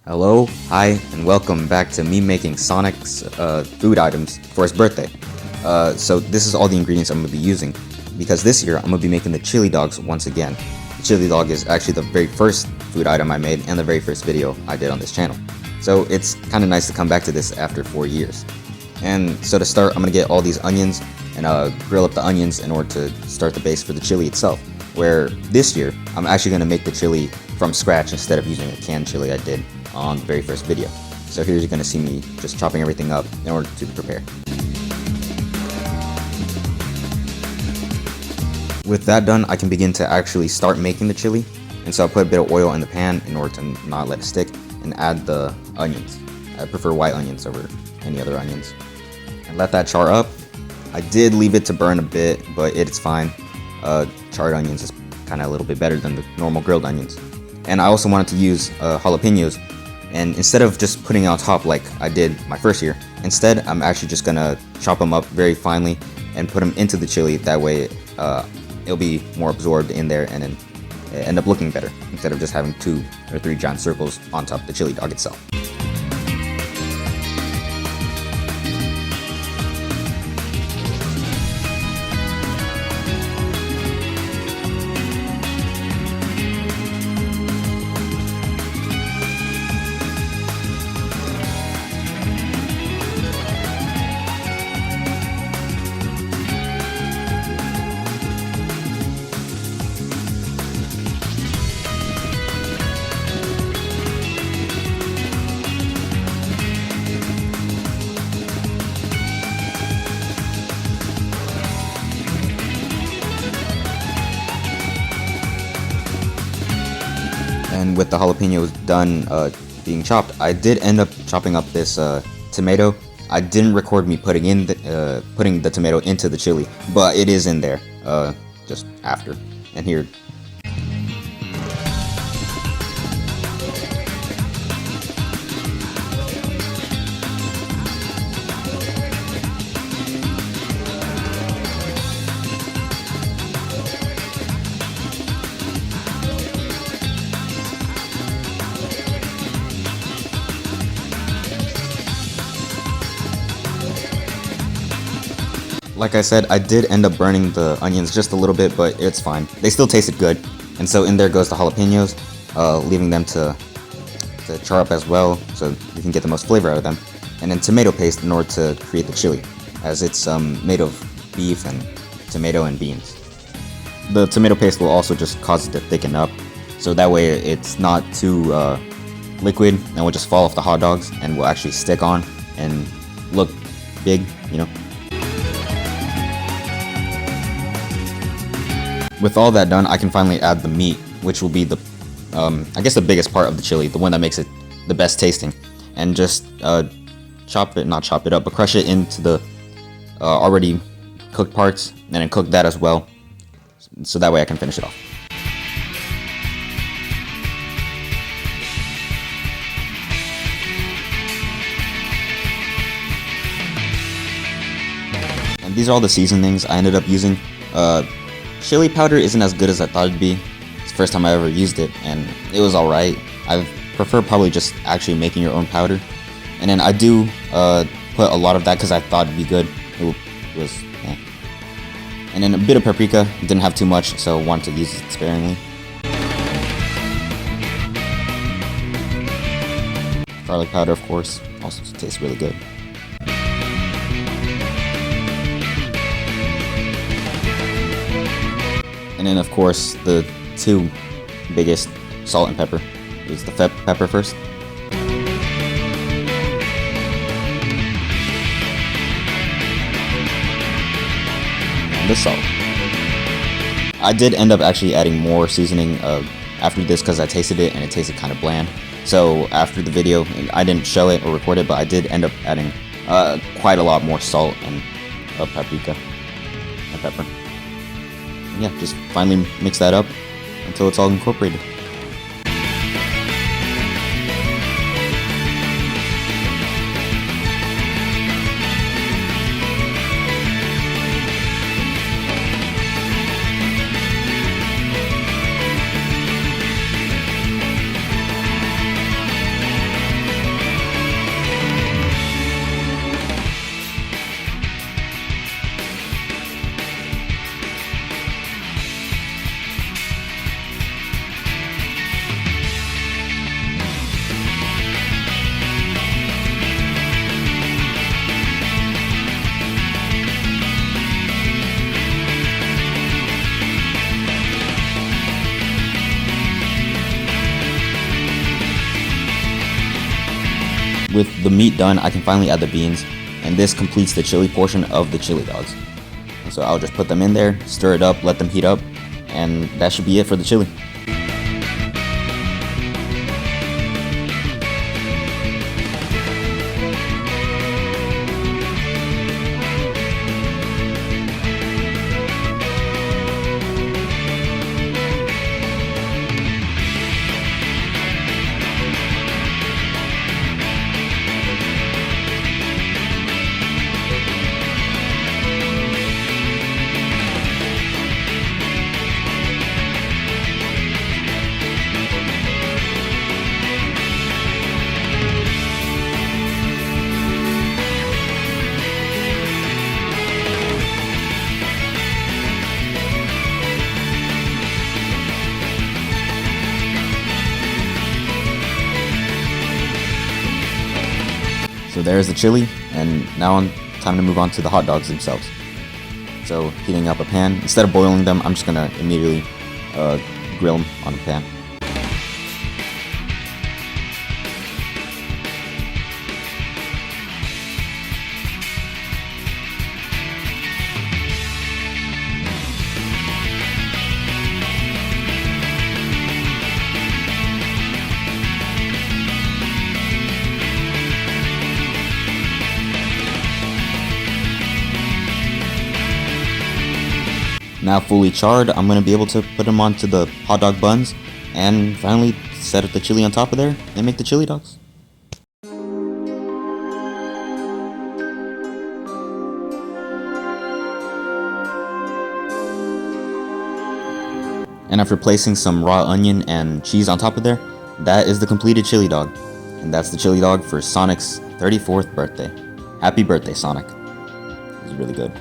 Hello, hi, and welcome back to me making Sonic's food items for his birthday. So this is all the ingredients I'm going to be using, because this year I'm going to be making the Chilidogs once again. The Chilidog is actually the very first food item I made and the very first video I did on this channel. So it's kind of nice to come back to this after 4 years. And so to start, I'm going to get all these onions and grill up the onions in order to start the base for the chili itself. Where this year, I'm actually going to make the chili from scratch instead of using a canned chili I did on the very first video. So here you're going to see me just chopping everything up in order to prepare. With that done, I can begin to actually start making the chili. And so I put a bit of oil in the pan in order to not let it stick and add the onions. I prefer white onions over any other onions. And let that char up. I did leave it to burn a bit, but it's fine. Charred onions is kind of a little bit better than the normal grilled onions. And I also wanted to use jalapenos. And instead of just putting it on top like I did my first year, instead I'm actually just gonna chop them up very finely and put them into the chili. That way it'll be more absorbed in there and then end up looking better instead of just having 2 or 3 giant circles on top of the chili dog itself. And with the jalapenos done being chopped, I did end up chopping up this tomato. I didn't record me putting the tomato into the chili, but it is in there just after. And here. Like I said, I did end up burning the onions just a little bit, but it's fine. They still tasted good. And so in there goes the jalapenos, leaving them to char up as well so you can get the most flavor out of them. And then tomato paste in order to create the chili, as it's made of beef and tomato and beans. The tomato paste will also just cause it to thicken up, so that way it's not too liquid and will just fall off the hot dogs and will actually stick on and look big, you know. With all that done, I can finally add the meat, which will be the, I guess the biggest part of the chili, the one that makes it the best tasting. And just not chop it up, but crush it into the already cooked parts, and then cook that as well, so that way I can finish it off. And these are all the seasonings I ended up using. Chili powder isn't as good as I thought it'd be. It's the first time I ever used it, and it was alright. I prefer probably just actually making your own powder. And then I do put a lot of that because I thought it'd be good. It was, eh. And then a bit of paprika. Didn't have too much, so wanted to use it sparingly. Garlic powder, of course, also tastes really good. And then, of course, the 2 biggest, salt and pepper. Use the pepper first. And the salt. I did end up actually adding more seasoning after this because I tasted it and it tasted kind of bland. So after the video, I didn't show it or record it, but I did end up adding quite a lot more salt and paprika and pepper. Yeah, just finally mix that up until it's all incorporated. With the meat done, I can finally add the beans, and this completes the chili portion of the chili dogs. And so I'll just put them in there, stir it up, let them heat up, and that should be it for the chili. So there's the chili, and now time to move on to the hot dogs themselves. So heating up a pan, instead of boiling them, I'm just gonna immediately grill them on a pan. Now fully charred, I'm going to be able to put them onto the hot dog buns and finally set up the chili on top of there and make the chili dogs. And after placing some raw onion and cheese on top of there, that is the completed chili dog. And that's the chili dog for Sonic's 34th birthday. Happy birthday, Sonic. It was really good.